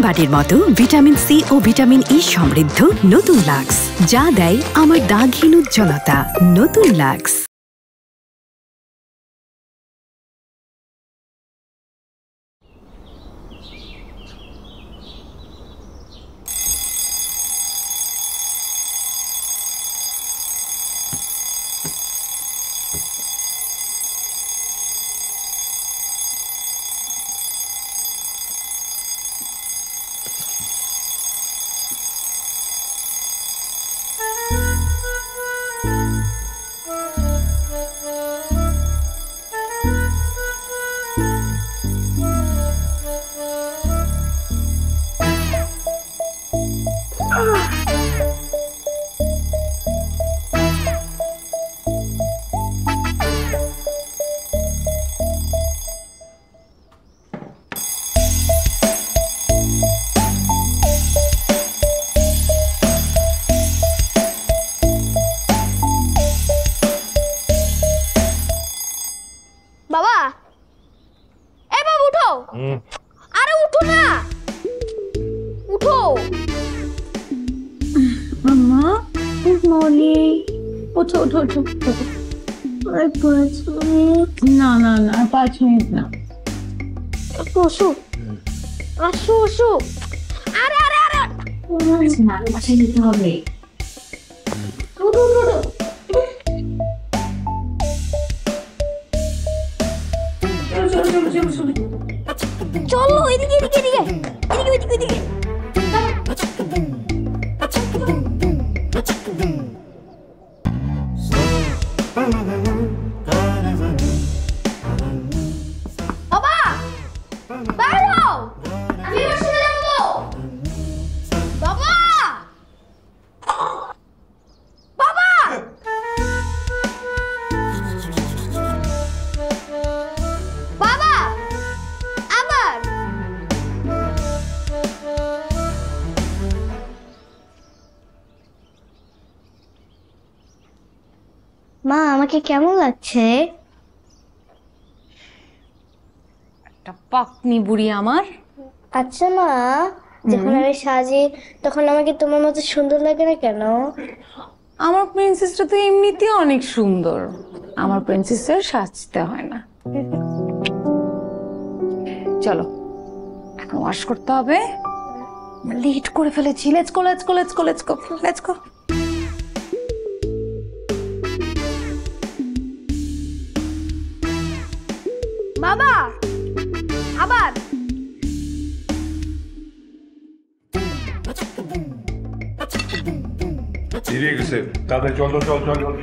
বাটির মতো vitamin C ও vitamin E সমৃদ্ধ নতুন লাক্স, যা দেয় আমার দাগহীন উজ্জ্বলতা। নতুন লাক্স। বাবা, এ বাবা উঠো। আরে উঠো না, উঠো। মাম্মা, গুড মর্নিং। ওঠো ওঠো ওঠো। আর 5 মিনিট? না না না, 5 মিনিট না। আসো আসো আসো। আরে আরে আরে না, বাসায় যেতে হবে। উঠো উঠো উঠো। চলো এদিকে এদিকে এদিকে এদিকে এদিকে এদিকে। বাবা বাইরে হও, আমি ওয়াশরুমে যাব। বাবা বাবা বাবা আবার মা, আমাকে কেমন লাগছে? একটা পাকনি বুড়ি আমার। আচ্ছা মা, যখন আমি সাজি তখন আমাকে তোমার মতো সুন্দর লাগে না কেন? আমার প্রিন্সেসটা তো এমনিতেই অনেক সুন্দর, আমার প্রিন্সেসের সাজতে হয় না। চলো এখন ওয়াশ করতে হবে, লেট করে ফেলেছি। Let's go let's go let's go let's go let's go. বাবা আবার ধীরে গেছে, তাদের চল চল চল চল।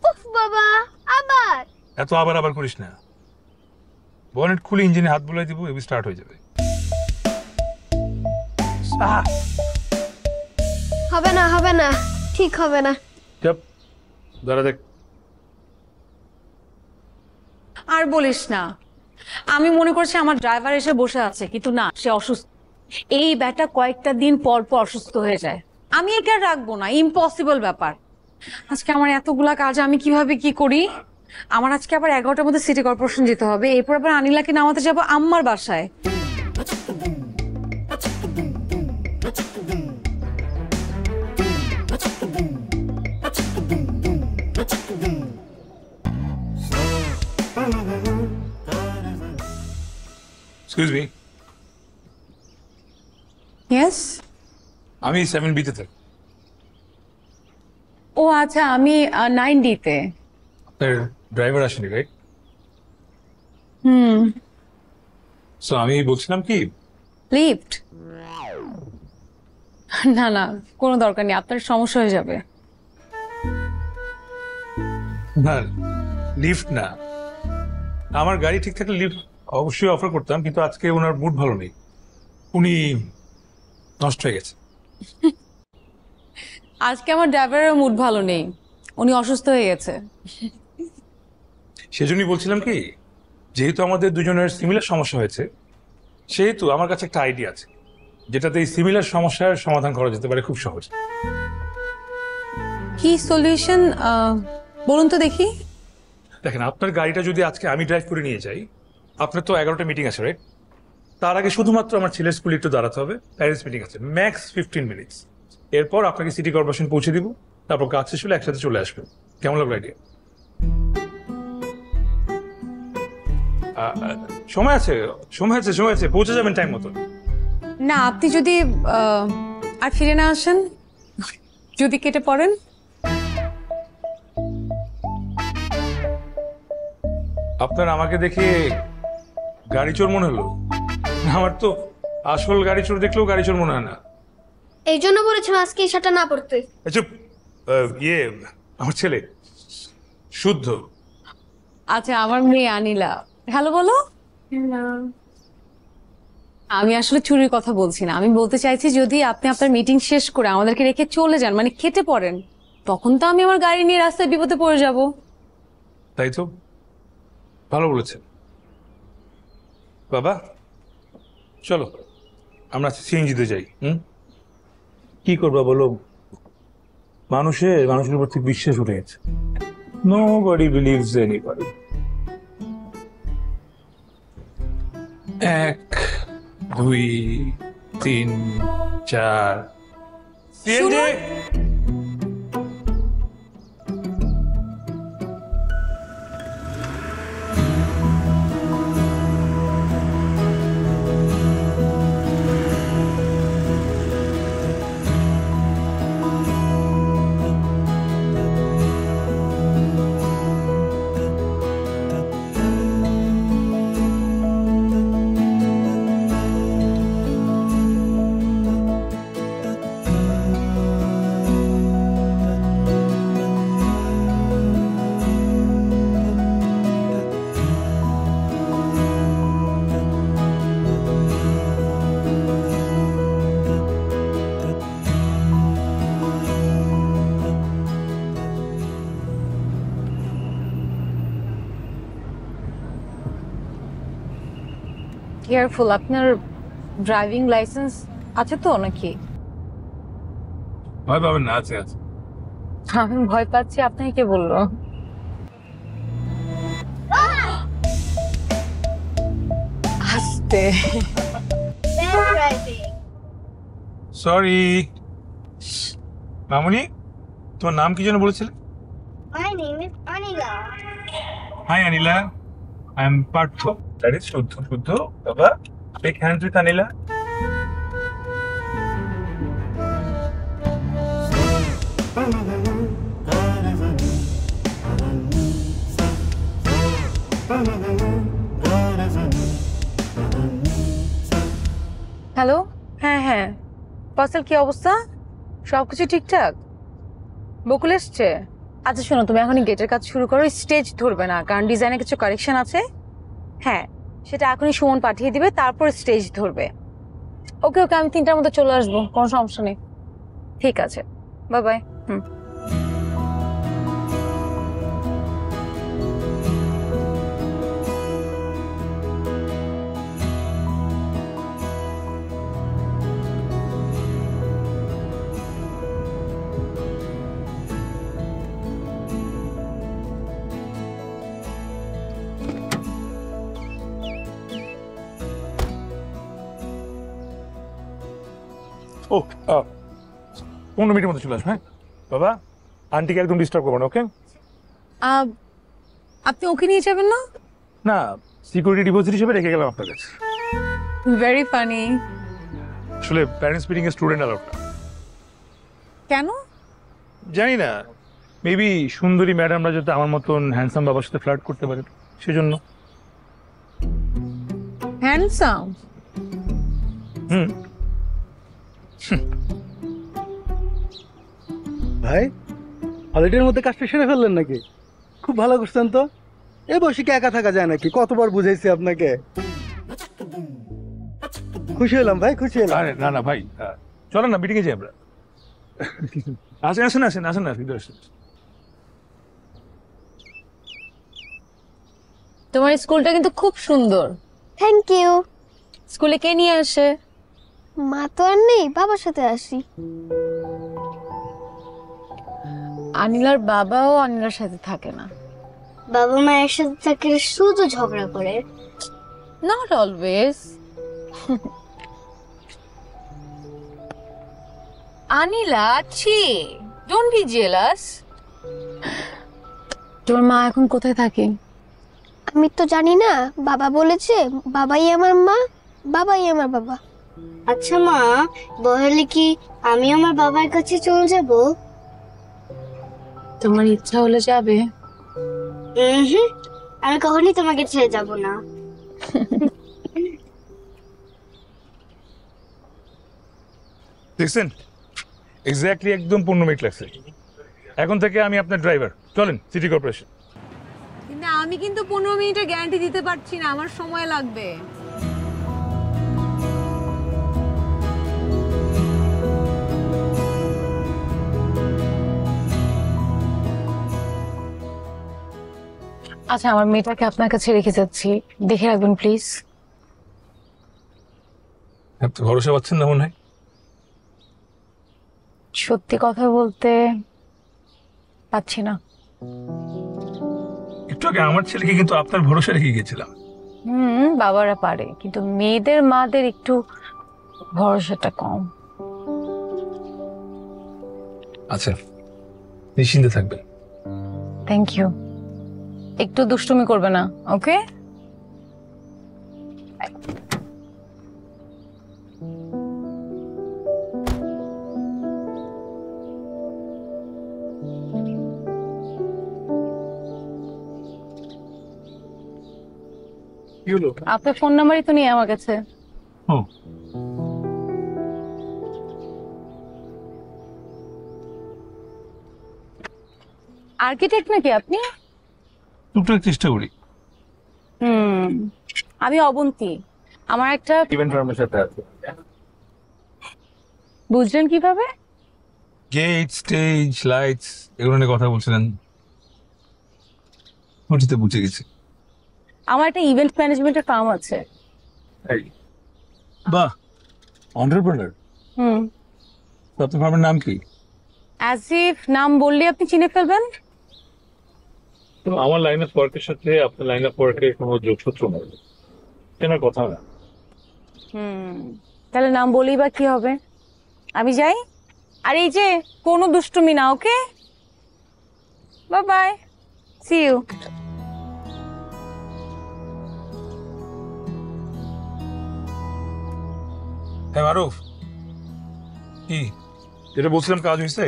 উফ বাবা আবার এত আবার আবার করিস না। বনেট খুলে ইঞ্জিনে হাত বুলাই দিব, এবি স্টার্ট হয়ে যাবে। হবে না হবে না, ঠিক হবে না। চুপ, দাঁড়া দেখ। আর বলিস না, আমি মনে করছি আমার ড্রাইভার এসে বসে আছে, কিন্তু না, সে অসুস্থ। এই ব্যাটা কয়েকটা দিন পর পর অসুস্থ হয়ে যায়। আমি এটা রাখবো না, ইম্পসিবল ব্যাপার। আজকে আমার এতগুলা কাজ, আমি কিভাবে কি করি? আমার আজকে আবার 11টার মধ্যে সিটি কর্পোরেশন যেতে হবে, এরপর আবার আনিলাকে নামাতে যাবো আম্মার বাসায়। Excuse me, yes. আমি 7B-তে থাকি। ও আচ্ছা, আমি 9D-তে। আপনার ড্রাইভার আসেনি, রাইট? সো আমি বলছিলাম কি, লিফট? না না, কোনো দরকার নেই, আপনার সমস্যা হয়ে যাবে। না লিফট না, আমার গাড়ি ঠিক থাকলে লিফট অবশ্যই অফার করতাম, কিন্তু আজকে ওনার মুড ভালো নেই, উনি নষ্ট হয়ে গেছে। আজকে আমার ড্রাইভারের মুড ভালো নেই, উনি অসুস্থ হয়ে গেছে। সেজন্যই বলছিলাম কি যেহেতু আমাদের দুজনের সিমিলার সমস্যা হয়েছে, সেহেতু আমার কাছে একটা আইডিয়া আছে যেটাতে এই সিমিলার সমস্যার সমাধান করা যেতে পারে খুব সহজে। কি সলিউশন বলুন তো দেখি। দেখেন, আপনার গাড়িটা যদি আজকে আমি ড্রাইভ করে নিয়ে যাই, আপনার তো 11টা মিটিং আছে, রাইট? তার আগে শুধুমাত্র আমার ছেলের স্কুলে একটু দাঁড়াতে হবে, প্যারেন্টস মিটিং আছে, ম্যাক্স 15 মিনিটস। এরপর আপনাকে সিটি কর্পোরেশন পৌঁছে দিব, তারপর কাজ শেষ হলে একসাথে চলে আসবেন। কেমন লাগলো আইডিয়া? সময় আছে, সময় আছে, সময় আছে, পৌঁছে যাবেন টাইম মতো। না, আপনি যদি আর ফিরে না আসেন, যদি কেটে পড়েন। আপনার আমাকে দেখে গাড়ি চোর মনে হলো? আমার তো আসল গাড়ি চোর দেখলেও গাড়ি চোর মনে হয় না। এই জন্য বলেছিলাম আজকে এই শার্টটা না পরতে। চুপ। ইয়ে, আমার ছেলে শুদ্ধ। আচ্ছা, আমার মেয়ে আনিলা। হ্যালো বলো। আমি আসলে চুরির কথা বলছি না, আমি বলতে চাইছি যদি আপনি আপনার মিটিং শেষ করে আমাদেরকে রেখে চলে যান, মানে কেটে পড়েন, তখন তো আমি আমার গাড়ি নিয়ে রাস্তায় বিপদে পড়ে যাব। তাই তো, ভালো বলেছেন। বাবা চলো আমরা সিএনজিতে যাই। কি করবা বলো, মানুষের উপর থেকে বিশ্বাস উঠে গেছে। Nobody believes anybody. 1 2 3 4 CNG. Careful, আপনার ড্রাইভিং লাইসেন্স আছে তো নাকি? ভয় পাবেন না, আছে আছে। আমি ভয় পাচ্ছি, আপনাকে কে বললো? আস্তে। সরি মামুনি, তোমার নাম কি যেন বলেছিলে? My name is Anila. Hi Anila, I am Partha. That is Shuddha. Shuddha বাবা, shake hands with Anila. Hello. হ্যাঁ হ্যাঁ, পার্সেল কি অবস্থা? সবকিছু ঠিকঠাক? বকুল এসছে? আচ্ছা শোনো, তুমি এখনই গেটের কাজ শুরু করো, স্টেজ ধরবে না কারণ ডিজাইনে কিছু কারেকশন আছে। হ্যাঁ, সেটা এখনই সুমন পাঠিয়ে দিবে, তারপর স্টেজ ধরবে। ওকে ওকে, আমি 3টার মধ্যে চলে আসবো, কোনো সমস্যা নেই। ঠিক আছে, বাই বাই। ও 15 মিনিটের মধ্যে চলে আসবে। হ্যাঁ বাবা, আন্টিকে একদম ডিস্টার্ব করবো না, ওকে? আপনি ওকে নিয়ে যাবেন না? না, সিকিউরিটি ডিপোজিট হিসেবে রেখে গেলাম আপনার কাছে। Very funny. আসলে প্যারেন্টস মিটিং এ স্টুডেন্ট অ্যালাউড না। কেন? জানি না, মেবি সুন্দরী ম্যাডামরা যাতে আমার মতন হ্যান্ডসাম বাবার সাথে ফ্লার্ট করতে পারে সেজন্য। হ্যান্ডসাম? ভাই, হলিডের মধ্যে কাজটা সেরে ফেললেন নাকি? খুব ভালো করছেন তো। এ বসে কি একা থাকা যায় নাকি? কতবার বুঝাইছি আপনাকে। খুশি হলাম ভাই, খুশি হলাম। আরে না না ভাই, চলেন না মিটিংয়ে যাই আমরা। আসেন আসেন আসেন আসেন না, ভিতরে আসেন। তোমার স্কুলটা কিন্তু খুব সুন্দর। Thank you. স্কুলে কে নিয়ে আসে? মা তো আর নেই, বাবার সাথে আসি। আনিলার বাবাও আনিলার সাথে থাকে না। বাবা মা একসাথে থাকে, শুধু ঝগড়া করে। Not always. আনিলা, ছি, ডোন্ট বি জেলাস। তোর মা এখন কোথায় থাকে? আমি তো জানি না, বাবা বলেছে বাবাই আমার মা, বাবাই আমার বাবা। আচ্ছা মা, বহলে কি আমি আমার বাবার কাছে চলে যাব? তোমার ইচ্ছা হলে যাবে। আমি কখনই তোমাকে ছেড়ে যাব না। দেখছেন, এক্স্যাক্টলি একদম 15 মিনিট লাগছে। এখন থেকে আমি আপনার ড্রাইভার, চলেন সিটি কর্পোরেশন। কিন্তু আমি কিন্তু 15 মিনিটের গ্যারান্টি দিতে পারছি না, আমার সময় লাগবে। আচ্ছা, আমার মেয়েটাকে আপনার কাছে রেখে যাচ্ছি, দেখে রাখবেন প্লিজ। আপনি ভরসা পাচ্ছেন না মনে হয়? সত্যি কথা বলতে পাচ্ছি না। একটু আগে আমার ছেলেকে কিন্তু আপনার ভরসা রেখে গেছিলাম। বাবারা পারে, কিন্তু মেয়েদের মাদের একটু ভরসাটা কম। আচ্ছা, নিশ্চিন্তে থাকবেন। Thank you. একটু দুষ্টুমি করবে না, ওকে? কি হলো? আপনার ফোন নাম্বারই তো নেই আমার কাছে। আর্কিটেক্ট নাকি আপনি? টুকটাক চেষ্টা করি। আমি অবন্তী, আমার একটা ইভেন্ট ফার্মের সাথে আছে। বুঝলেন কিভাবে? গেট, স্টেজ, লাইটস এগুলো নিয়ে কথা বলছিলেন, ওটিতে বুঝে গেছি। আমার একটা ইভেন্ট ম্যানেজমেন্টের ফার্ম আছে। বাহ, এন্টারপ্রেনার। আপনার ফার্মের নাম কি? অ্যাজ ইফ নাম বললে আপনি চিনে ফেলবেন। তো আমার লাইন অফ ওয়ার্কের সাথে আপনার লাইন অফ ওয়ার্কের কোনো যোগসূত্র নেই, কেনার কথা না। তাহলে নাম বলেই বা কি হবে? আমি যাই। আর এই যে কোনো দুষ্টুমি না, okay? Bye bye, see you. হ্যাঁ মারুফ, কি যেটা বলছিলাম কাজ হয়েছে?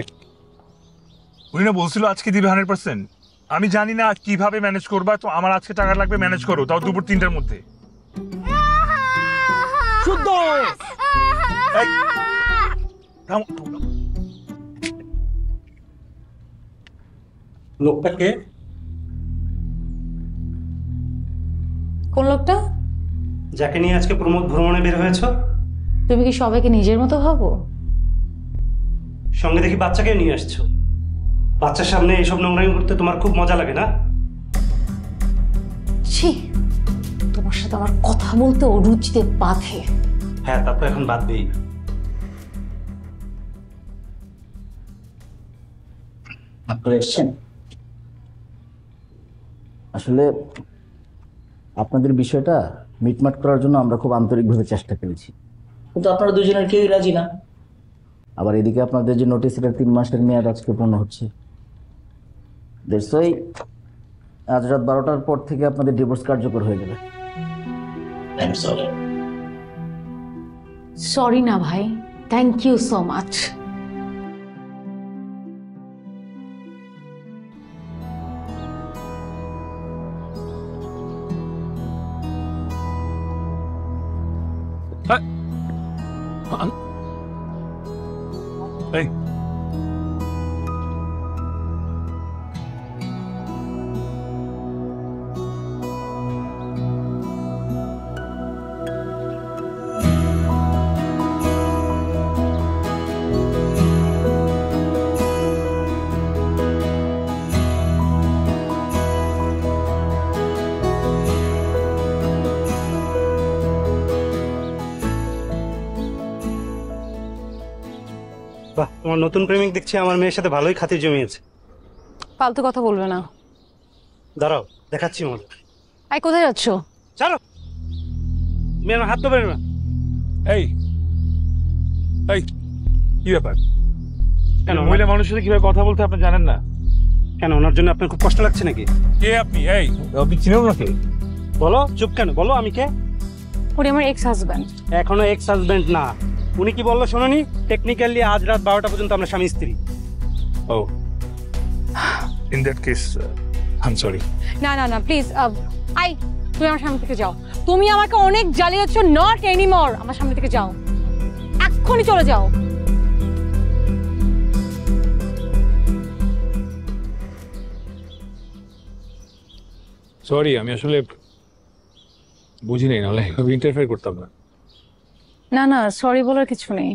উনি না বলছিল আজকে দিবে 100%। আমি জানি না কিভাবে ম্যানেজ করবা, তো আমার আজকে টাকা লাগবে, ম্যানেজ করো, তাও দুপুর 3টার মধ্যে। শুদ্ধ লোকটাকে? কোন লোকটা? যাকে নিয়ে আজকে প্রমোদ ভ্রমণে বের হয়েছ? তুমি কি সবাইকে নিজের মতো ভাবো? সঙ্গে দেখি বাচ্চাকে নিয়ে আসছো। বাচ্চার সামনে এইসব নোংরামি করতে তোমার খুব মজা লাগে না? ছি, তোমার সাথে আমার কথা বলতে অরুচিতে বাধে। হ্যাঁ, তা তো এখন বাদবেই। আপনারা এসছেন? আসলে আপনাদের বিষয়টা মিটমাট করার জন্য আমরা খুব আন্তরিকভাবে চেষ্টা করেছি, কিন্তু আপনারা দুজনের কেউই রাজি না। আবার এদিকে আপনাদের যে নোটিস, এটার 3 মাসের মেয়াদ আজকে পূর্ণ হচ্ছে। দেড়শোই আজ রাত 12টার পর থেকে আপনাদের ডিভোর্স কার্যকর হয়ে যাবে। সরি না ভাই, থ্যাংক ইউ সো মাচ। এই বাহ, তোমার নতুন প্রেমিক দেখছি আমার মেয়ের সাথে ভালোই খাতির জমিয়েছে। ফালতু কথা বলবে না। দাঁড়াও, দেখাচ্ছি মজা। আই কোথায় যাচ্ছ? চলো, তুমি আমার হাত ধরবে না। এই এই কি ব্যাপার? কেন মহিলা মানুষের সাথে কিভাবে কথা বলতে আপনি জানেন না? কেন ওনার জন্য আপনার খুব কষ্ট লাগছে নাকি? কে আপনি? এই আপনি চিনেন নাকি? বলো, চুপ কেন? বলো আমি কে? উনি আমার এক্স হাজব্যান্ড। এখনো এক্স হাজবেন্ড না। উনি কি বললো শোনোনি? টেকনিক্যালি আজ রাত 12টা পর্যন্ত আমরা স্বামী স্ত্রী। ও, in that case I am sorry. না না না প্লিজ, আই তুমি আমার সামনে থেকে যাও। তুমি আমাকে অনেক জ্বালিয়েছ, নট এনিমোর। আমার সামনে থেকে যাও, এক্ষুনি চলে যাও। সরি, আমি আসলে বুঝিনি, নাহলে এভাবে ইন্টারফেয়ার করতাম না। না না, সরি বলার কিছু নেই।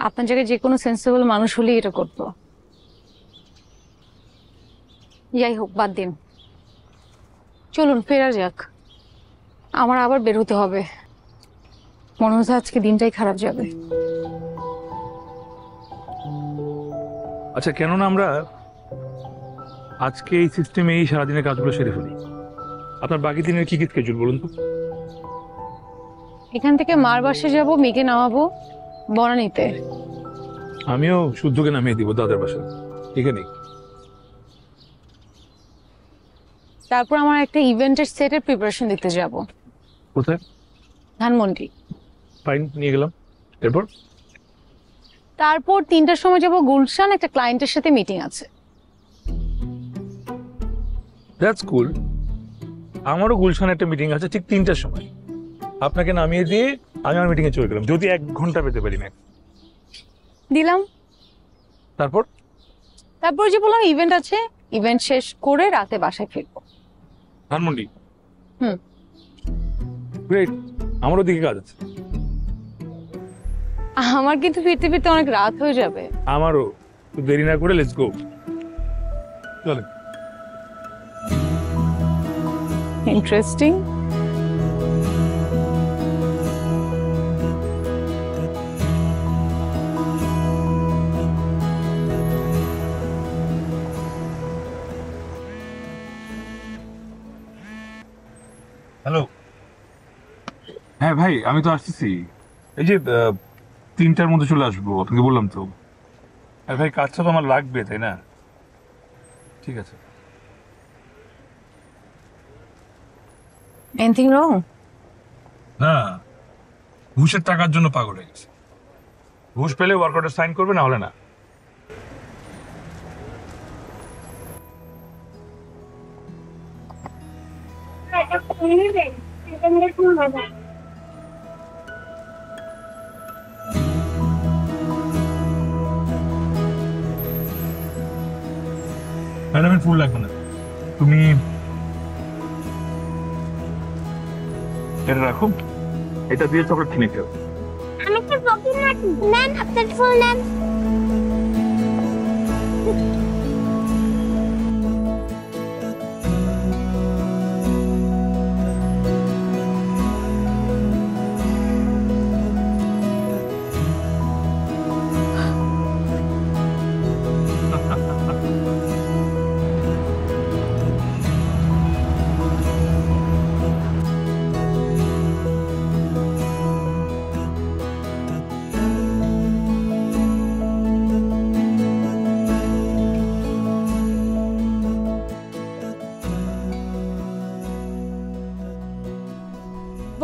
আপনার জায়গায় যে কোনো সেন্সিবল মানুষ হলেই এটা করতো। যাই হোক, বাদ দিন, চলুন ফেরা যাক। আমার আবার বের হতে হবে, মনে হচ্ছে আজকে দিনটাই খারাপ যাবে। আচ্ছা, কেননা আমরা আজকে এই সিস্টেমে এই সারাদিনের কাজগুলো সেরে ফেলি। আপনার বাকি দিনের কি কি স্কেজুল বলুন তো? এখান থেকে মার বাসে যাব, মেয়েকে নামাবো বনানীতে। আমিও শুদ্ধকে নামিয়ে দিব দাদার বাসায়, এখানেই। তারপর আমার একটা ইভেন্টের সেটের প্রিপারেশন দিতে যাব কোথায়? ধানমন্ডি। ফাইন, নিয়ে গেলাম। এরপর তারপর 3টার সময় যাব গুলশান, একটা ক্লায়েন্টের সাথে মিটিং আছে। দ্যাটস কুল। আমারও গুলশানে একটা মিটিং আছে ঠিক 3টার সময়। আপনাকে নামিয়ে দিয়ে আমি আমার মিটিংয়ে চলে গেলাম, যদি 1 ঘন্টা পেতে পারি ম্যাক্স। দিলাম। তারপর তারপর যে বললাম ইভেন্ট আছে, ইভেন্ট শেষ করে রাতে বাসায় ফিরবো। ধানমন্ডি? হুম। গ্রেট, আমারও দিকে কাজ আছে। আমার কিন্তু ফিরতে ফিরতে অনেক রাত হয়ে যাবে। আমারও, দেরি না করে লেটস গো। চলেন। ইন্টারেস্টিং। হ্যালো। হ্যাঁ ভাই, আমি তো আসতেছি। এই যে 3টার মধ্যে চলে আসবো, আপনাকে বললাম তো। আর ভাই, কাজটা তো আমার লাগবে, তাই না? ঠিক আছে। Anything wrong? না, ঘুষের টাকার জন্য পাগল হয়ে গেছে। ঘুষ পেলে ওয়ার্কআউটে সাইন করবে, না হলে না। ম্যাডামের ফুল লাগবে না, তুমি এটা রাখো। এটা দিয়ে চকলেট কিনে খেও। আমি তো বকি না, নেন আপনার ফুল নেন।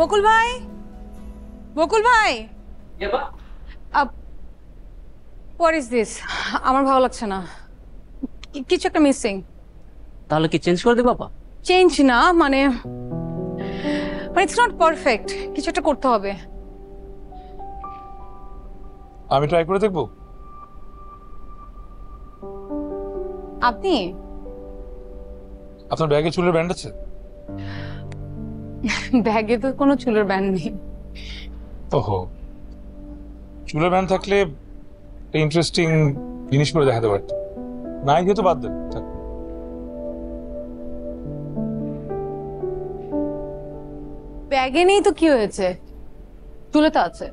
বকুল ভাই, বকুল ভাই, হোয়াট ইজ দিস? আমার ভালো লাগছে না, কিছু একটা মিসিং। তাহলে কি চেঞ্জ করে দেবো আপা? চেঞ্জ না, মানে ইটস নট পারফেক্ট, কিছু একটা করতে হবে। আমি ট্রাই করে দেখবো। আপনি? আপনার ব্যাগে চুলের ব্যান্ড আছে? ব্যাগে তো কোনো চুলের ব্যান্ড নেই। ওহো, চুলের ব্যান্ড থাকলে ইন্টারেস্টিং জিনিস করে দেখাতে পারতো। নাই যেহেতু বাদ দেন। ব্যাগে নেই তো কি হয়েছে, চুলে তো আছে।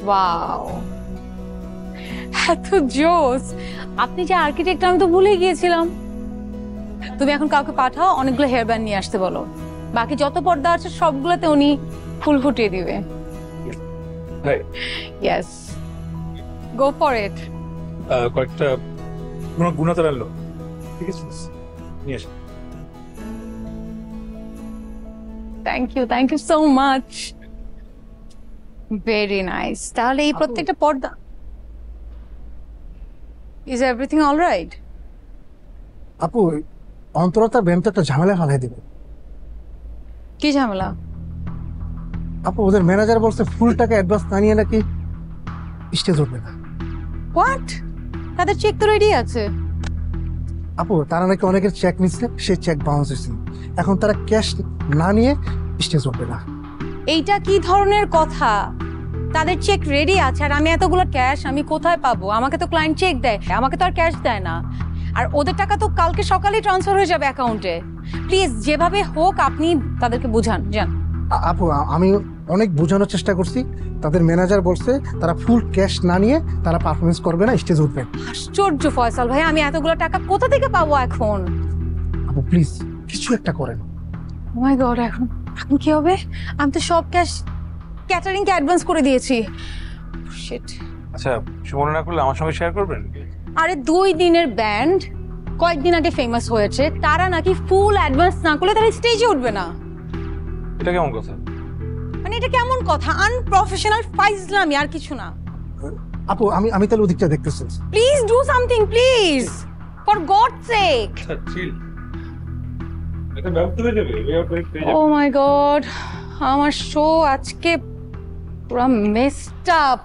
ওয়াও, এত জোস! আপনি যে আর্কিটেক্ট আমি তো ভুলে গিয়েছিলাম। তুমি এখন কাউকে পাঠাও, অনেকগুলো হেয়ার ব্যান্ড নিয়ে আসতে বলো। বাকি যত পর্দা আছে সবগুলোতে উনি ফুল ফুটিয়ে দিবে। Yes, go for it. কয়েকটা গুণাতার আনলো, ঠিক আছে, নিয়ে আসো। Thank you so much. Very nice. তাহলে এই প্রত্যেকটা পর্দা, ইজ এভরিথিং অল রাইট? আপু অন্তরতা ব্যায়াম তো একটা ঝামেলা ফালাই দিবে। কি ঝামেলা? আপু ওদের ম্যানেজার বলছে ফুল টাকা অ্যাডভান্স না নিয়ে নাকি স্টেজ উঠবে না। হোয়াট? তাদের চেক তো রেডি আছে। আপু তারা নাকি অনেকের চেক নিচ্ছে, সেই চেক বাউন্স হয়েছে, এখন তারা ক্যাশ না নিয়ে স্টেজ উঠবে না। এইটা কি ধরনের কথা? তাদের চেক রেডি আছে আর আমি এতগুলো ক্যাশ আমি কোথায় পাবো? আমাকে তো ক্লায়েন্ট চেক দেয়, আমাকে তো আর ক্যাশ দেয় না। আর ওদের টাকা তো কালকে সকালেই ট্রান্সফার হয়ে যাবে অ্যাকাউন্টে। প্লিজ যেভাবে হোক আপনি তাদেরকে বুঝান। যান। আপু আমি অনেক বোঝানোর চেষ্টা করছি, তাদের ম্যানেজার বলছে তারা ফুল ক্যাশ না নিয়ে তারা পারফরমেন্স করবে না, স্টেজ উঠবে। আশ্চর্য ফয়সাল ভাই, আমি এতগুলো টাকা কোথা থেকে পাবো এখন? আপু প্লিজ কিছু একটা করেন। ও মাই গড, এখন কি হবে? আমি তো সব ক্যাশ ক্যাটারিং কে অ্যাডভান্স করে দিয়েছি। শিট। আচ্ছা, কিছু মনে না করলে আমার সঙ্গে শেয়ার করবেন? আরে 2 দিনের ব্যান্ড কয়েকদিন আগে ফেমাস হয়েছে, তারা নাকি ফুল অ্যাডভান্স না করলে তারা স্টেজে উঠবে না। এটা কেমন কথা? মানে এটা কেমন কথা? আনপ্রফেশনাল ফাইজলামি, আর কিছু না। আপু আমি তাহলে ওদিকটা দেখতেছি। Please do something, please, for God sake. Chill, এটা ব্যবস্থা হয়ে যাবে। ও মাই গড, আমার শো আজকে পুরো মেসড আপ।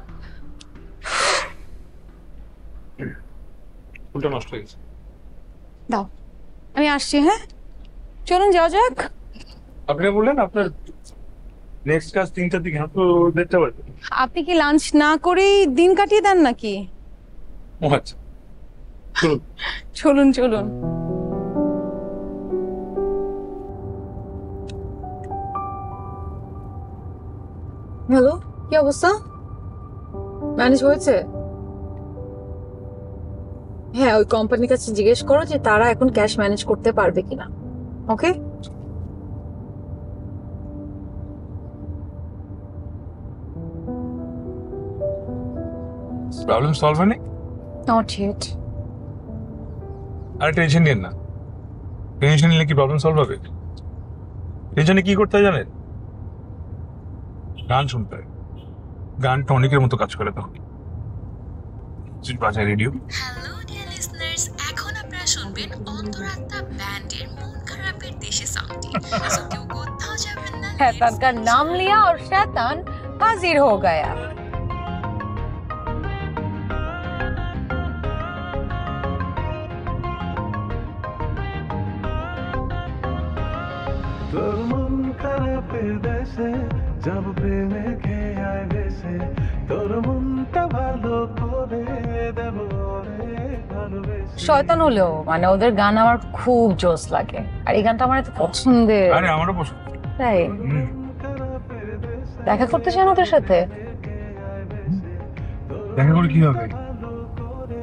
ফুলটা নষ্ট হয়ে গেছে। দাও, আমি আসছি। হ্যাঁ, চলুন যাওয়া যাক। আপনি বললেন আপনার নেক্সট কাজ 3টার দিকে, তো দেখতে পারবেন। আপনি কি লাঞ্চ না করেই দিন কাটিয়ে দেন নাকি? ও আচ্ছা, চলুন চলুন চলুন। হ্যালো, কি অবস্থা? ম্যানেজ হয়েছে? হ্যাঁ, ওই কোম্পানির কাছে জিজ্ঞেস করো যে তারা এখন ক্যাশ ম্যানেজ করতে পারবে কিনা। ওকে। প্রবলেম সলভ হয়নি? Not yet. আর টেনশন নিন না, টেনশন নিলে কি প্রবলেম সলভ হবে? টেনশনে কি করতে হয় জানেন? গান শুনতে হয়। গান টনিকের মতো কাজ করে তখন। বাজায় রেডিও। হ্যালো ডিয়ার লিসনার্স, এখন আপনারা শুনবেন অন্তরাত্মা ব্যান্ডের মন খারাপের দেশে সাউন্ডটি। সো কেউ কোথাও যাবেন না। शैतान का नाम लिया और शैतान हाजिर हो गया। তোর মন খারাপের দেশে যাব প্রেমে খেয়ায় বেশে, তোর মনটা ভালো করে দেব রে ভালোবেসে। শয়তান হলেও মানে ওদের গান আমার খুব জোস লাগে, আর এই গানটা আমার এত পছন্দের। আরে আমারও পছন্দ। তাই দেখা করতে চান ওদের সাথে? দেখা করে কি হবে?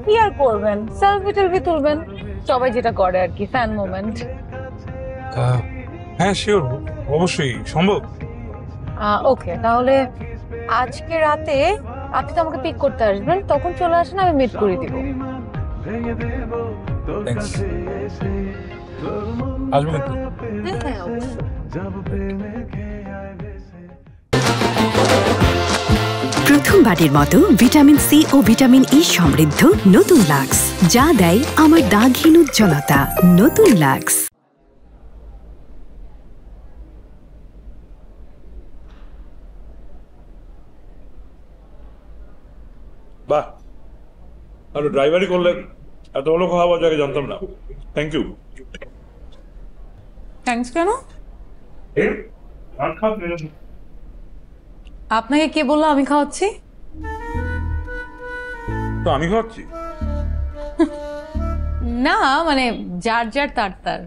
কি আর করবেন, সেলফি টেলফি তুলবেন, সবাই যেটা করে আর কি, ফ্যান মোমেন্ট। হ্যাঁ শিওর, অবশ্যই সম্ভব। ওকে, তাহলে আজকে রাতে আপনি তো আমাকে পিক করতে আসবেন, তখন চলে আসেন, আমি মিট করে দিব। থ্যাঙ্কস। আসবেন একটু? হ্যাঁ, অবশ্যই। প্রথমবারের মতো ভিটামিন সি ও ভিটামিন ই সমৃদ্ধ নতুন লাক্স, যা দেয় আমার দাগহীন উজ্জ্বলতা। নতুন লাক্স। বাহ, আর ড্রাইভারই করলেন, এত ভালো কথা বলা যাকে জানতাম না। Thank you. থ্যাঙ্কস কেন? আপনাকে কে বললো আমি খাওয়াচ্ছি? তো আমি খাওয়াচ্ছি না, মানে যার যার তার তার।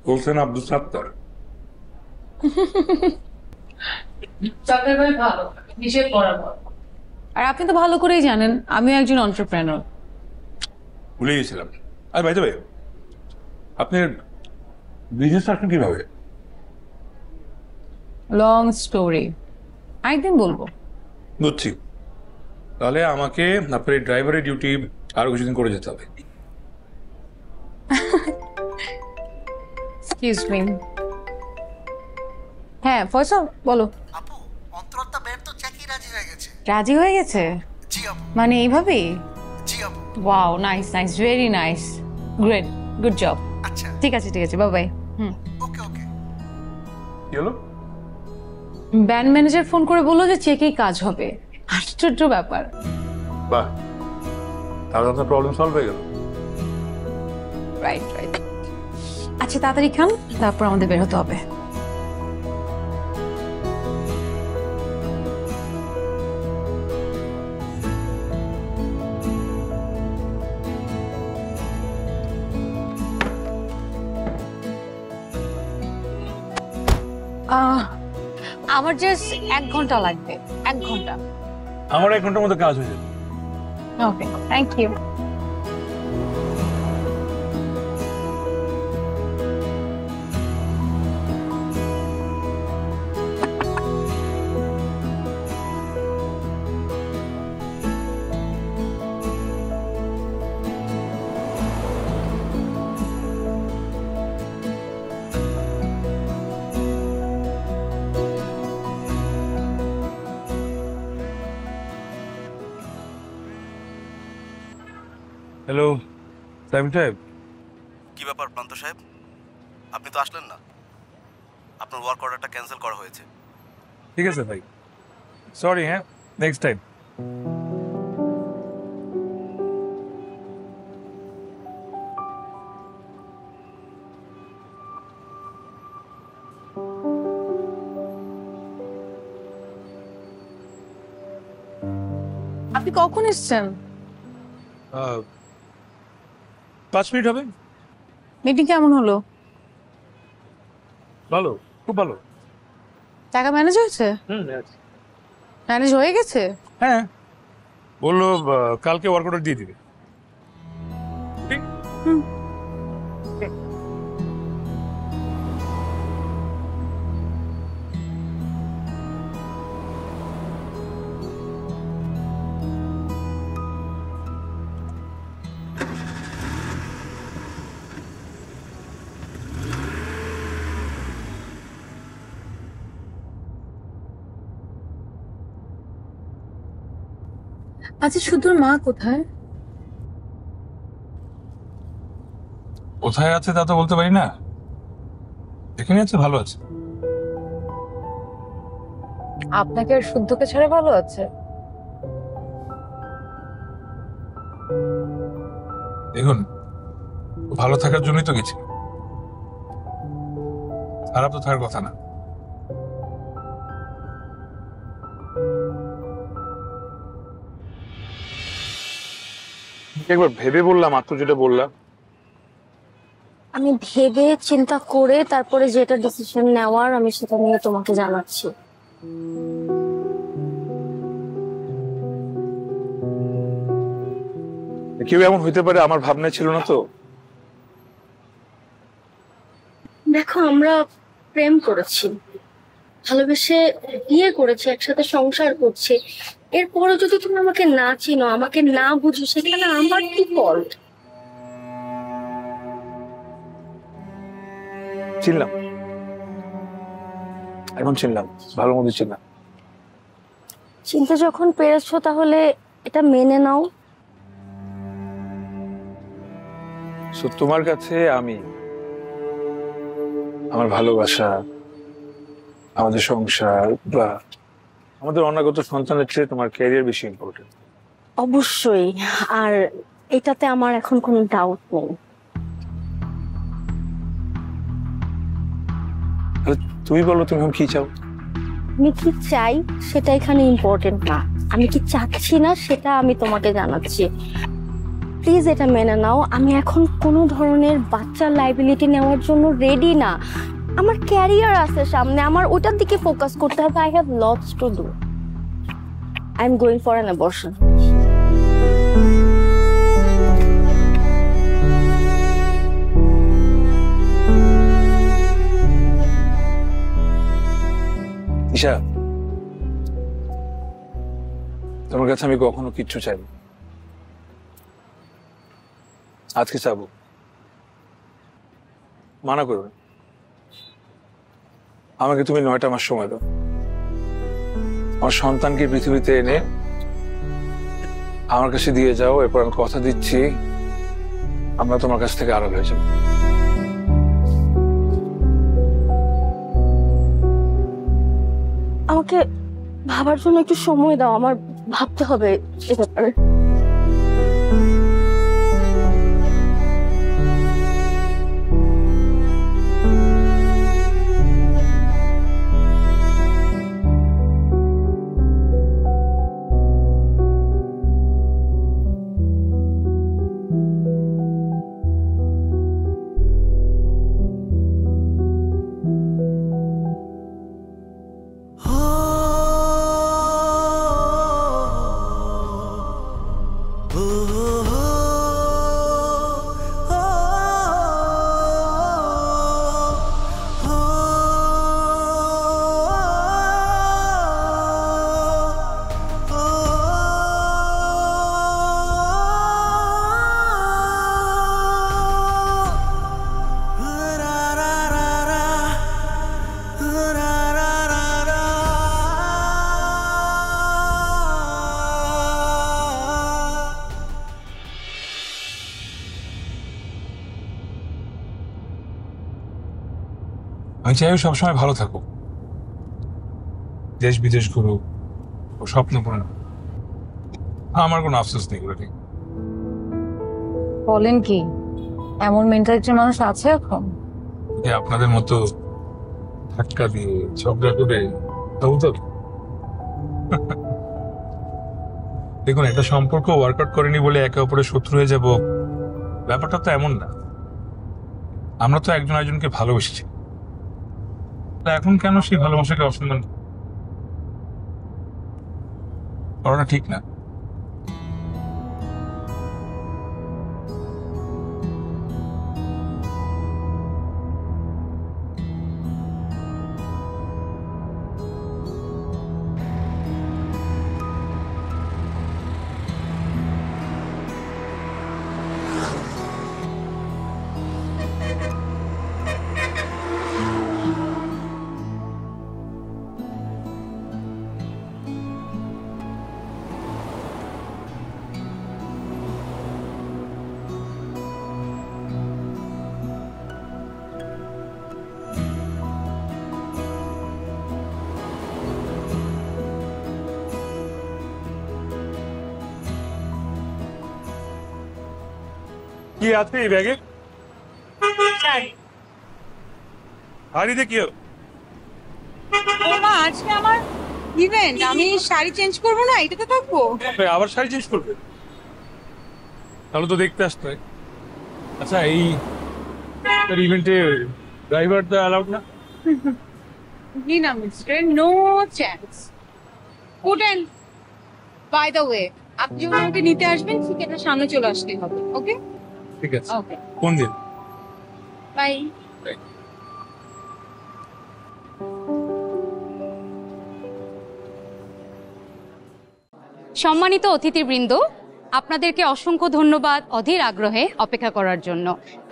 বলছেন আব্দুল সাত্তার। চকলেট ভাই ভালো, নিষেধ করার পর। আর আপনি তো ভালো করেই জানেন আমিও একজন এন্টারপ্রেনার। ভুলে গেছিলাম। আর ভাই ভাই, আপনার বিজনেস আসবেন কিভাবে? লং স্টোরি, একদিন বলবো। বুঝছি। তাহলে আমাকে আপনার এই ড্রাইভারের ডিউটি আরো কিছুদিন করে যেতে হবে। Excuse me. হ্যাঁ ফয়সাল বলো। আপু, অন্তরাত্মা বের তো চেকই রাজি হয়ে গেছে। রাজি হয়ে গেছে? জি আপু। মানে এইভাবেই? জি আপু। Wow, nice nice, very nice, great, good job. আচ্ছা ঠিক আছে বাই বাই। ওকে ওকে। কি হলো? ব্যান্ড ম্যানেজার ফোন করে বললো যে চেকেই কাজ হবে। আশ্চর্য ব্যাপার। বাহ, তাহলে আপনার প্রবলেম সলভ হয়ে গেল। Right right. আচ্ছা তাড়াতাড়ি খান, তারপর আমাদের বের হতে হবে। আমার জাস্ট 1 ঘন্টা লাগবে, 1 ঘন্টা। আমার 1 ঘন্টার মধ্যে কাজ হয়ে যাবে। ওকে, থ্যাংক ইউ। হ্যালো সাইম সাহেব। কি ব্যাপার প্রান্ত সাহেব, আপনি তো আসলেন না? আপনার ওয়ার্ক অর্ডারটা ক্যান্সেল করা হয়েছে। ঠিক আছে ভাই, সরি। হ্যাঁ, নেক্সট টাইম। আপনি কখন এসেছেন? 5 মিনিট হবে। মিটিং কেমন হলো? ভালো, খুব ভালো। টাকা ম্যানেজ হয়েছে? ম্যানেজ হয়ে গেছে? হ্যাঁ, বললো কালকে ওয়ার্ক অর্ডার দিয়ে দিবে। ঠিক। আচ্ছা শুধুর মা কোথায়? কোথায় আছে তা তো বলতে পারি না, এখানে আছে, ভালো আছে। আপনাকে আর শুদ্ধকে ছাড়া ভালো আছে? দেখুন, ভালো থাকার জন্যই তো গেছি, খারাপ তো থাকার কথা না। একবার ভেবে বললাম, মাত্র যেটা বললাম। আমি ভেবে চিন্তা করে তারপরে যেটা ডিসিশন নেওয়ার আমি সেটা নিয়ে তোমাকে জানাচ্ছি। কেউ এমন হইতে পারে আমার ভাবনা ছিল না তো। দেখো, আমরা প্রেম করেছি, ভালোবেসে বিয়ে করেছি, একসাথে সংসার করছি, এরপরে যদি তুমি আমাকে না চিনো, আমাকে না বুঝো, সেখানে আমার কি ফল্ট? চিনলাম, এখন চিনলাম, ভালো মতো চিনলাম। চিন্তা যখন পেরেছো তাহলে এটা মেনে নাও। তোমার কাছে আমি আমার ভালোবাসা, আমাদের সংসার বা আমাদের অনাগত সন্তানের চেয়ে তোমার ক্যারিয়ার বেশি ইম্পর্টেন্ট। অবশ্যই, আর এটাতে আমার এখন কোনো ডাউট নেই। তুমি বলো, তুমি এখন কি চাও? আমি কি চাই সেটা এখানে ইম্পর্টেন্ট না, আমি কি চাচ্ছি না সেটা আমি তোমাকে জানাচ্ছি। প্লিজ এটা মেনে নাও, আমি এখন কোনো ধরনের বাচ্চার লাইবিলিটি নেওয়ার জন্য রেডি না। আমার ক্যারিয়ার আছে সামনে, আমার ওটার দিকে ফোকাস করতে হবে। I have lots to do. I am going for an abortion. Isha, তোমার কাছে আমি কখনো কিচ্ছু চাইব, আজকে চাবো, মানা করবে। আমাকে তুমি 9টা মাস সময় দাও, আমার সন্তানকে পৃথিবীতে এনে আমার কাছে দিয়ে যাও। এরপর আমি কথা দিচ্ছি আমরা তোমার কাছ থেকে আড়াল হয়ে যাবো। আমাকে ভাবার জন্য একটু সময় দাও, আমার ভাবতে হবে এ ব্যাপারে। আমি চাই সবসময় ভালো থাকো, দেশ বিদেশ ঘুরো, ও স্বপ্ন পূরণ। আমার কোনো আফসোস নেই এগুলো নিয়ে। বলেন কি, এমন মেন্টালিটির মানুষ আছে এখন? আপনাদের মতো ধাক্কা দিয়ে ঝগড়া করে তবু তো দেখুন, একটা সম্পর্ক ওয়ার্কআউট করেনি বলে একে অপরের শত্রু হয়ে যাব, ব্যাপারটা তো এমন না। আমরা তো একজন একজনকে ভালোবেসেছি, এখন কেন সেই ভালোবাসাকে অসম্মান করাটা ঠিক না। কি আছে এই ব্যাগে? শাড়িতে কি হবে? মা, আজকে আমার ইভেন্ট, আমি শাড়ি চেঞ্জ করব না, এটাতে থাকবো। আবার শাড়ি চেঞ্জ করবে? তাহলে তো দেখতে আসতে হয়। আচ্ছা, এই ইভেন্টে ড্রাইভার তো অ্যালাউড না? জি না মিস্টার, নো চান্স। উঠেন। বাই দ্য ওয়ে, আপনি যখন আমাকে নিতে আসবেন ঠিক এটা সামনে চলে আসতে হবে, ওকে? ঠিক আছে। ওকে, কোন দিন? বাই। সম্মানিত অতিথিবৃন্দ, আপনাদেরকে অসংখ্য ধন্যবাদ অধীর আগ্রহে অপেক্ষা করার জন্য।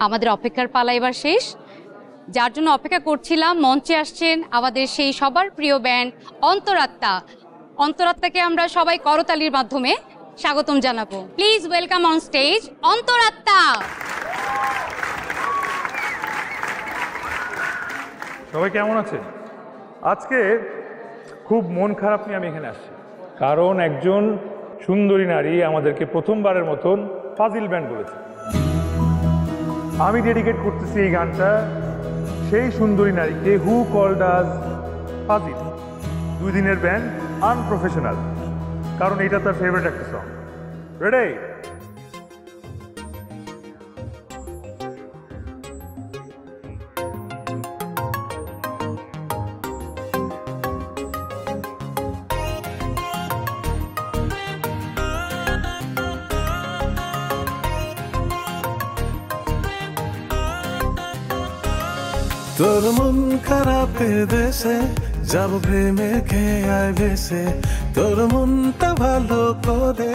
আমাদের অপেক্ষার পালা এবার শেষ। যার জন্য অপেক্ষা করছিলাম, মঞ্চে আসছেন আমাদের সেই সবার প্রিয় ব্যান্ড অন্তরাত্মা। অন্তরাত্মাকে আমরা সবাই করতালির মাধ্যমে স্বাগতম জানাবো। Please welcome on stage Antaratma. সবাই কেমন আছেন? আজকে খুব মন খারাপ নিয়ে আমি এখানে আসছি, কারণ একজন সুন্দরী নারী আমাদেরকে প্রথমবারের মতন ফাজিল ব্যান্ড বলেছে। আমি ডেডিকেট করতেছি এই গানটা সেই সুন্দরী নারীকে হু কল্ড আস ফাজিল। 2 দিনের ব্যান্ড, আনপ্রফেশনাল, কারণ এটা তার ফেভারিট একটা সং। রেডি? তোর মন খারাপের দেশে যাব প্রেমে খেয়ায় ভেসে, তোর মনটা ভালো করে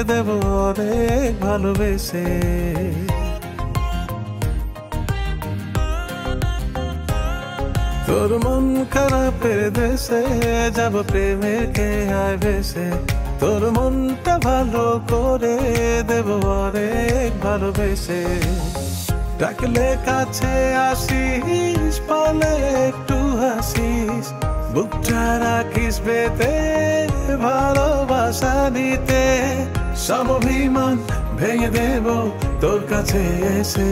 দেব অনেক ভালোবেসে। তোর মন খারাপের দেশে যাব প্রেমে খেয়ায় ভেসে, তোর মনটা ভালো করে দেব অনেক ভালোবেসে। ডাকলে কাছে আসিস, পালে একটু হাসিস, বুকটা রাখিস বেতে ভালোবাসা নিতে। সব অভিমান ভেঙে দেব তোর কাছে এসে।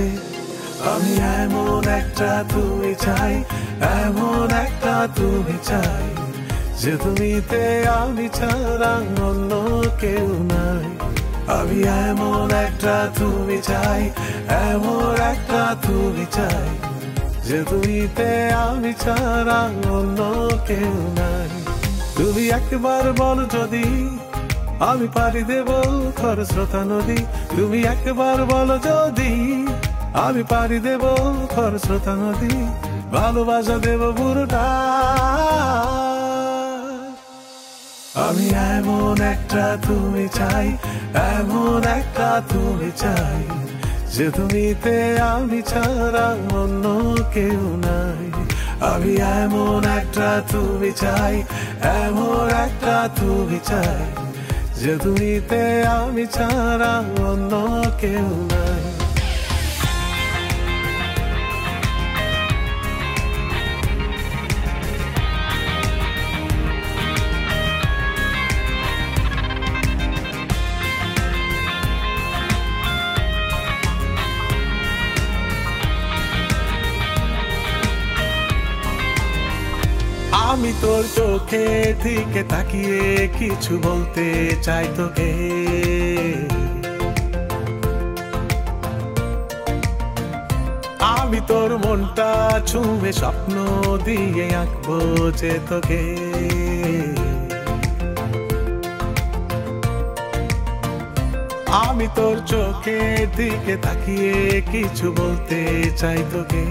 আমি এমন একটা তুমি চাই, এমন একটা তুমি চাই, যে তুমিতে আমি ছাড়া অন্য কেউ নাই। আমি এমন একটা তুমি চাই, এমন একটা তুমি চাই, যে তুমিতে আমি ছাড়া অন্য কেউ নাই। তুমি একবার বলো যদি আমি পারি দেব খরস্রোতা নদী, তুমি একবার বলো যদি আমি পারি দেব খরস্রোতা নদী, ভালোবাসা দেব পুরোটা। আমি এমন একটা তুমি চাই, এমন একটা তুমি চাই, যে তুমিতে আমি ছাড়া অন্য কেউ নাই। আমি এমন একটা তুমি চাই, এমন একটা তুমি চাই, যে তুমিতে আমি ছাড়া অন্য কেউ নাই। আমি তোর চোখে দিকে তাকিয়ে কিছু বলতে চাই তোকে। আমি তোর মনটা ছুঁয়ে স্বপ্ন দিয়ে আঁকবো যে তোকে। আমি তোর চোখের দিকে তাকিয়ে কিছু বলতে চাই তোকে।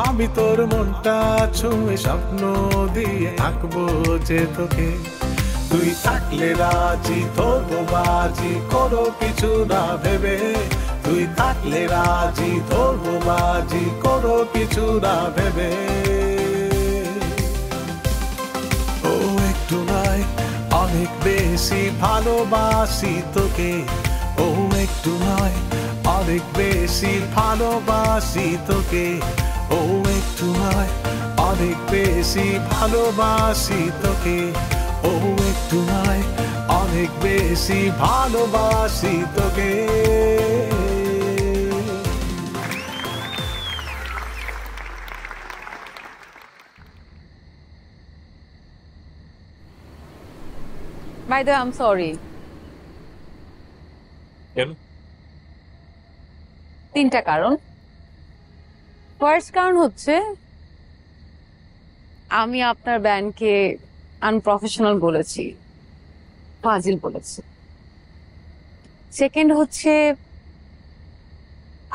আমি তোর মনটা ছুঁয়ে স্বপ্ন দিয়ে আঁকবো যে তোকে। তুই থাকলে রাজি ধরবো বাজি, কোনো কিছু না ভেবে। তুই থাকলে রাজি ধরবো বাজি, কোনো কিছু না ভেবে। ও একটু নয় অনেক বেশি ভালোবাসি তোকে। ও একটু নয় অনেক বেশি ভালোবাসি তোকে। ও একটু নয় অনেক বেশি ভালোবাসি তোকে। ও একটু নয় অনেক বেশি ভালোবাসি তোকে। By the way, I'm sorry. তিনটা কারণ। ফার্স্ট কারণ হচ্ছে আমি আপনার ব্যান্ডকে আনপ্রফেশনাল বলেছি, ফাজিল বলেছি। সেকেন্ড হচ্ছে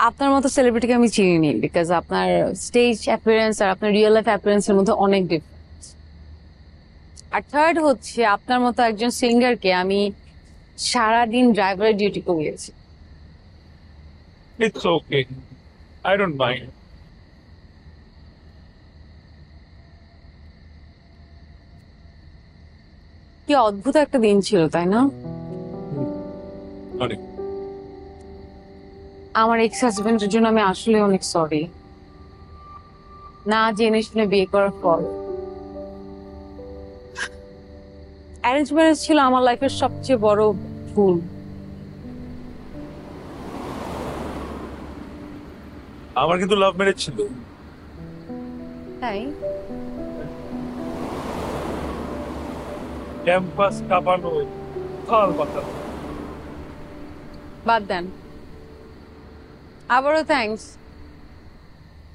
আপনার মতো সেলিব্রিটিকে আমি চিনিনি, বিকজ আপনার স্টেজ অ্যাপিয়ারেন্স আর আপনার রিয়েল লাইফ অ্যাপিয়ারেন্সের মধ্যে অনেক ডিফারেন্স। আর থার্ড হচ্ছে আপনার মতো একজন সিঙ্গারকে আমি সারাদিন ড্রাইভারের ডিউটি করিয়েছি। It's okay. I don't mind. কি অদ্ভুত একটা দিন ছিল, তাই না? অনেক। আমার এক্স হাজবেন্ডের জন্য আমি আসলে অনেক সরি, না জেনে শুনে বিয়ে করার পর। অ্যারেঞ্জ ম্যারেজ ছিল আমার লাইফের সবচেয়ে বড় ভুল। আমার কিন্তু লাভ ম্যারেজ ছিল। তাই? ক্যাম্পাস কাঁপানো ফাল কথা। বাদ দেন। আবারও থ্যাঙ্কস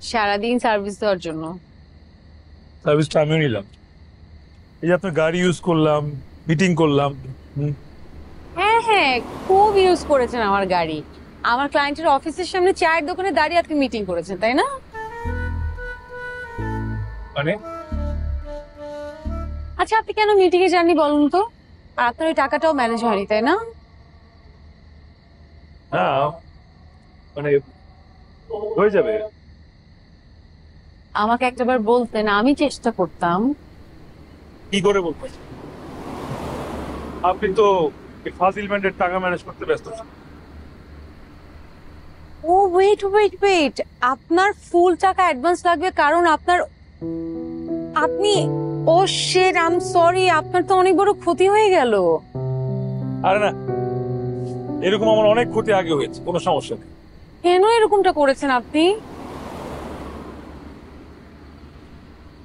সারাদিন সার্ভিস দেওয়ার জন্য। সার্ভিসটা আমিও নিলাম। এই যে আপনার গাড়ি ইউজ করলাম, মিটিং করলাম। হ্যাঁ হ্যাঁ, খুব ইউজ করেছেন আমার গাড়ি। আমার ক্লায়েন্টের অফিসের সামনে চায়ের দোকানে দাঁড়িয়ে আপনি মিটিং করেছেন, তাই না? মানে আচ্ছা আপনি কেন মিটিং এ যাননি বলুন তো? আর আপনার ওই টাকাটাও ম্যানেজ হয়নি তাই না? না মানে হয়ে যাবে। আমাকে একটাবার বলতেন, আমি চেষ্টা করতাম। কি করে বলবো? আপনি তো ফাজিল ব্যান্ডের টাকা ম্যানেজ করতে ব্যস্ত। ও ওয়েট ওয়েট ওয়েট, আপনার ফুল টাকা অ্যাডভান্স লাগবে কারণ আপনি ও শিট আই এম সরি, আপনার তো অনেক বড় ক্ষতি হয়ে গেল। আরে না, এরকম আমার অনেক ক্ষতি আগে হয়েছে, কোনো সমস্যা নেই। কেন এরকমটা করেছেন আপনি?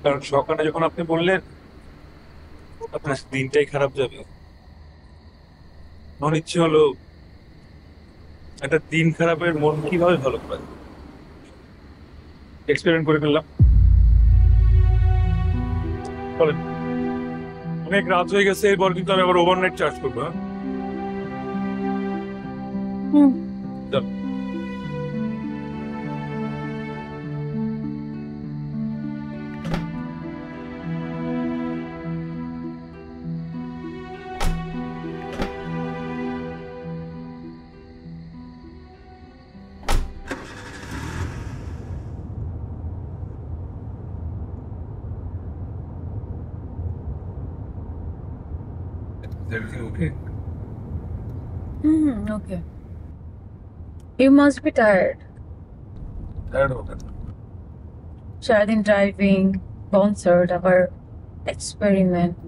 কারণ সকালে যখন আপনি বললেন আপনার দিনটাই খারাপ যাবে, মনে ইচ্ছে হলো একটা দিন খারাপের মন কিভাবে ভালো করে এক্সপেরিমেন্ট করে ফেললাম। বলেন, অনেক রাত হয়ে গেছে, এরপর কিন্তু আমি আবার ওভারনাইট চার্জ করবো। হ্যাঁ everything okay? Okay. You must be tired. Tired of that. সারাদিন ড্রাইভিং, কনসার্ট, আবার এক্সপেরিমেন্ট।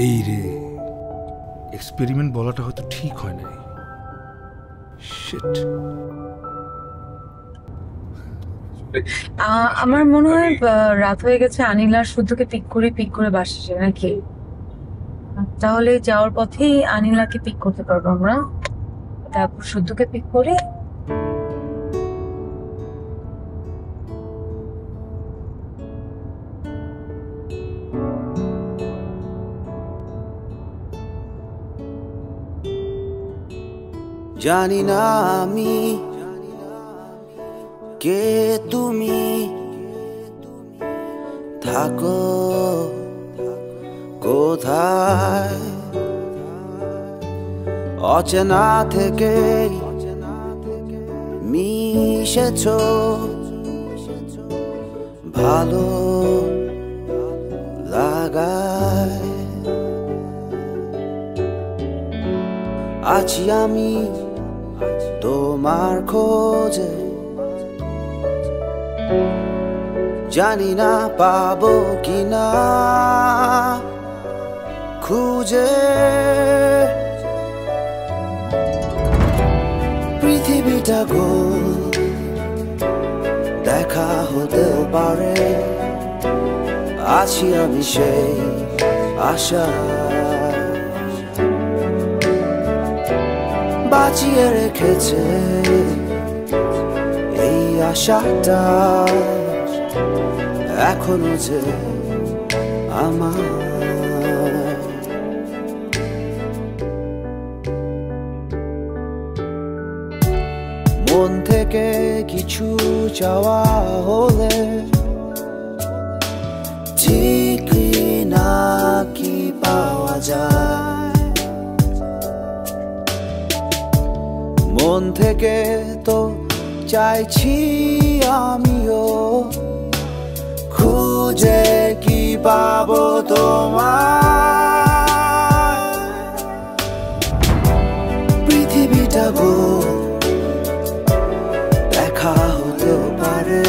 এই রে, এক্সপেরিমেন্ট বলাটা হয়তো ঠিক হয় নাই। শিট। আমার মনে হয় রাত হয়ে গেছে, আনিল আর শুদ্ধকে পিক করে বাসছে নাকি? তাহলে যাওয়ার পথেই আনিলাকে পিক করতে পারবো আমরা, তারপর শুদ্ধকে পিক করে জানি না আমি কে তুমি, থাকো কোথায়, অচেনা থেকে মিশেছ, ভালো লাগায় আছি আমি তোমার খোঁজে, জানি না পাবো কিনা খুঁজে, পৃথিবীটা গোল দেখা হতেও পারে, আছি আমি সেই আশা, বাঁচিয়ে রেখেছে এই আশাটা এখনো যে আমার। মন থেকে কিছু চাওয়া হলে ঠিক না কি পাওয়া যায়, মন থেকে তো চাইছি আমিও, খুঁজে কি পাবো তোমার, পৃথিবীটা গোল দেখা হতেও পারে,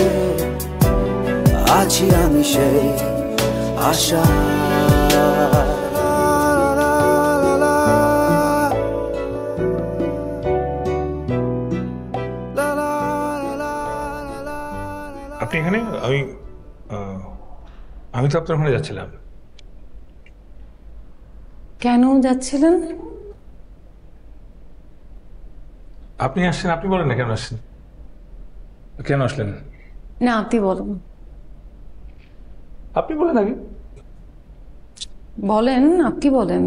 আছি আমি সেই আশা। আপনি এখানে? আমি তো আপনার ওখানে যাচ্ছিলাম। কেন যাচ্ছিলেন? আপনি আসছেন, আপনি বলেন না কেন আসছেন, কেন আসলেন? না আপনি বলুন। আপনি বলেন আগে। বলেন, আপনি বলেন।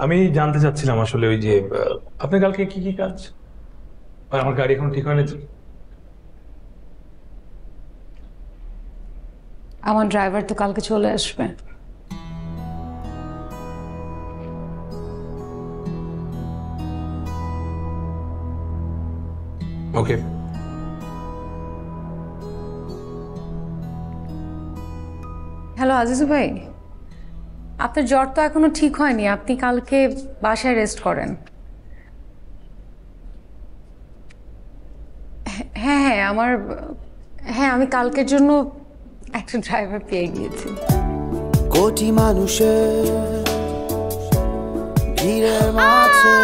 আমি জানতে চাচ্ছিলাম আসলে ওই যে আপনার কালকে কি কি কাজ, আর আমার গাড়ি এখন ঠিক হয়নি তো। আমার ড্রাইভার তো কালকে চলে আসবে। ওকে। হ্যালো আজিজু ভাই, আপনার জ্বর তো এখনো ঠিক হয়নি, আপনি কালকে বাসায় রেস্ট করেন। হ্যাঁ আমি কালকের জন্য একটা ড্রাইভার পেয়ে গিয়েছি। কোটি মানুষের ভিড়ের মাঝে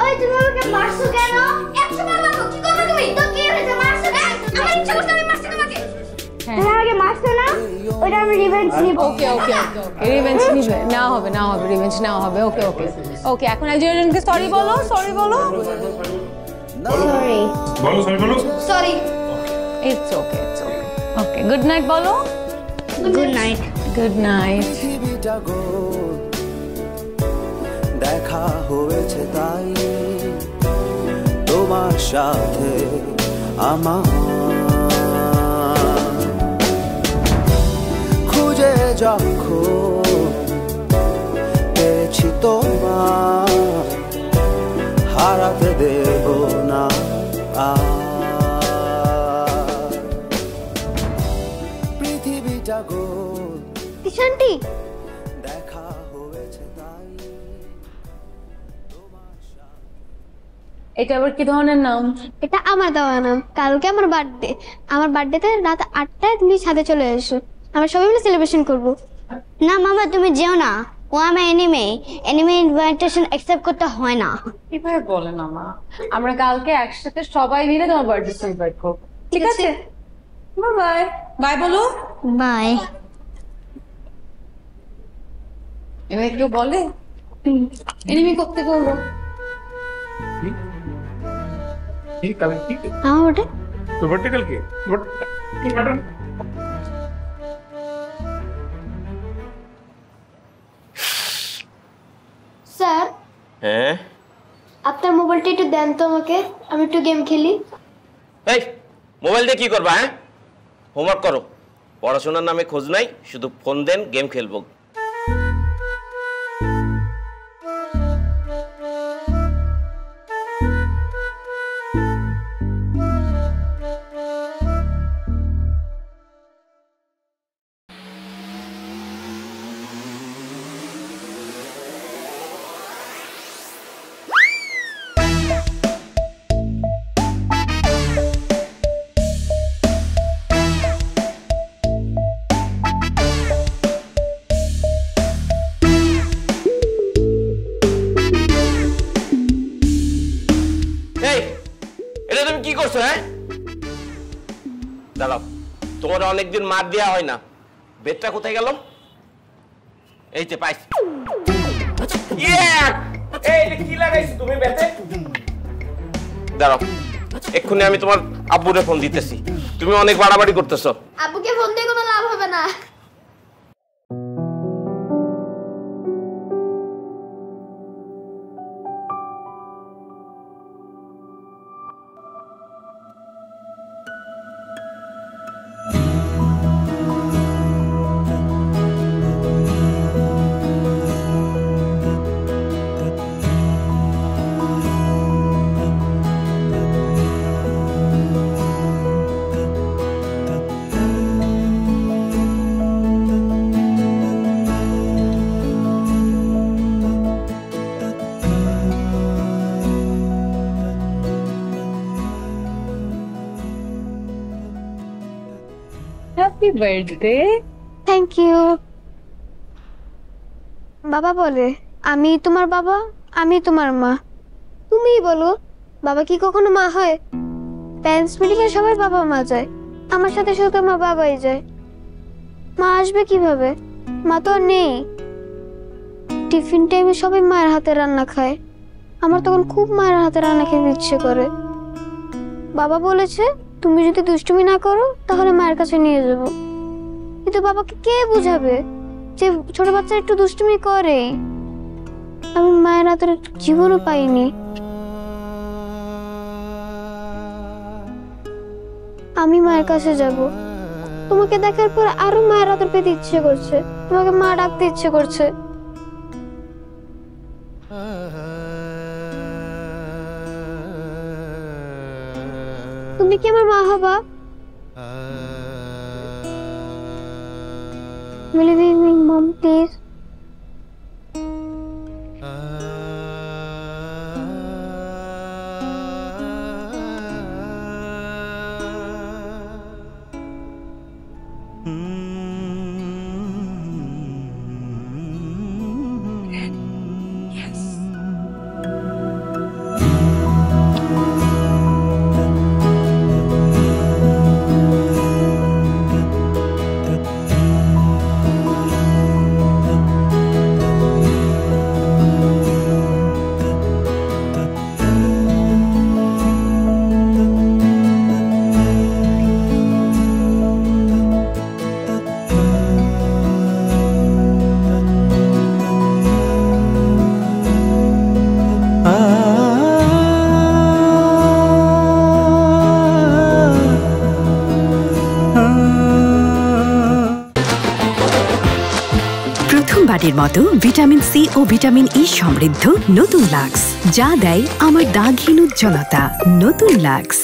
ওই তুমি আমাকে মারছো কেন? 100 বার মারবো, কি করবে তুমি? তো কি হয়েছে, মারছো না? আমার ইচ্ছা করছে আমি মারছি তোমাকে। তুমি আমাকে মারছো না? ওটা আমি রিভেঞ্জ নিব। ওকে রিভেঞ্জ নিবে, না হবে রিভেঞ্জ নেওয়া হবে। ওকে এখন একজনকে সরি বলো। Sorry sorry. It's okay. Okay good night বলো। Good night. পৃথিবীটা গোল দেখা হয়েছে তাই তোমার সাথে আমার খুঁজে যখন পেয়েছি তোমার হারাতে দেব না পৃথিবীটা গোল কিশান্তি দেখা হয়েছে তাই। এটা আবার কি ধরনের নাম? এটা আমার দেওয়া নাম। কালকে আমার বার্থডে। আমার বার্থডেতে রাত 8টায় তুমি ছাদে চলে এসো, আমরা সবাই মিলে সেলিব্রেশন করব। না মামা তুমি যেও না, ও আমার এনিমে ইনভাইটেশন অ্যাকসেপ্ট করতে হয় না। কিভাবে বলেন মা, আমরা কালকে একসাথে সবাই মিলে তোমার বার্থডে সেলিব্রেট করব, ঠিক আছে? বাই বলো। বাই। এবার কেউ বলে এনিমি করতে করবো আমার ওটা তো বার্থডে কালকে স্যার। হ্যাঁ আপনার মোবাইলটা একটু দেন তো আমাকে, আমি একটু গেম খেলি। এই মোবাইল দিয়ে কি করবা? হ্যাঁ হোমওয়ার্ক করো, পড়াশোনার নামে খোঁজ নাই, শুধু ফোন দেন গেম খেলবো। কি করছো? হ্যাঁ দাঁড়াও, তোমার অনেকদিন মার দেওয়া হয় না, বেতটা কোথায় গেল? এই যে পাইছি। কি লাগাইছো তুমি বেতে? দাঁড়াও, এক্ষুনি আমি তোমার আব্বুরে ফোন দিতেছি, তুমি অনেক বাড়াবাড়ি করতেছো। আব্বুকে ফোন দিয়ে কোনো লাভ হবে না। Happy birthday. Thank you. বাবা বলে আমি তোমার বাবা, আমি তোমার মা। তুমিই বলো বাবা কি কখনো মা হয়? প্যারেন্টস মিটিংয়ে সবাই বাবা মা যায়, আমার সাথে শুধু মা বাবাই যায়। মা আসবে কিভাবে? মা তো আর নেই। টিফিন টাইমে সবাই মায়ের হাতে রান্না খায়, আমার তখন খুব মায়ের হাতে রান্না খেতে ইচ্ছে করে। বাবা বলেছে তুমি যদি দুষ্টুমি না করো তাহলে মায়ের কাছে নিয়ে যাব। কিন্তু বাবাকে কে বুঝাবে যে ছোট বাচ্চা একটু দুষ্টুমি করে? আমি মায়ের হাতের জীবনও পাইনি। আমি মায়ের কাছে যাব। তোমাকে দেখার পর আরো মায়ের আদর পেতে ইচ্ছে করছে, তোমাকে মা ডাকতে ইচ্ছে করছে। তুমি কি আমার মা হবা? Will you be my mom, please? প্রথমবারের মতো ভিটামিন সি ও ভিটামিন ই সমৃদ্ধ নতুন লাক্স, যা দেয় আমার দাগহীন উজ্জ্বলতা। নতুন লাক্স।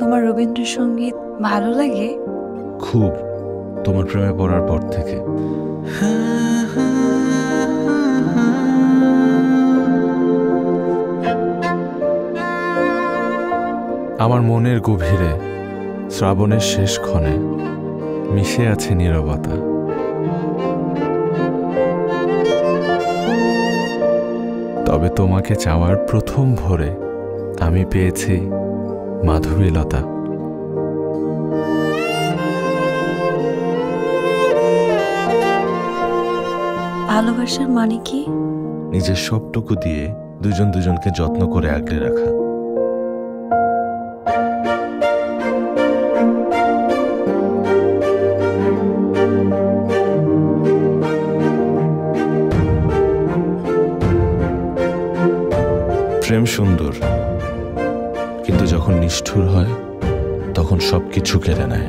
তোমার রবীন্দ্রসঙ্গীত ভালো লাগে? খুব, তোমার প্রেমে পড়ার পর থেকে। আমার মনের গভীরে শ্রাবণের শেষ ক্ষণে মিশে আছে নীরবতা। তবে তোমাকে চাওয়ার প্রথম ভোরে আমি পেয়েছি মাধবীলতা। ভালোবাসার মানে কি? নিজের সবটুকু দিয়ে দুজন দুজনকে যত্ন করে আগলে রাখা। প্রেম সুন্দর, কিন্তু যখন নিষ্ঠুর হয় তখন সবকিছু কেড়ে নেয়।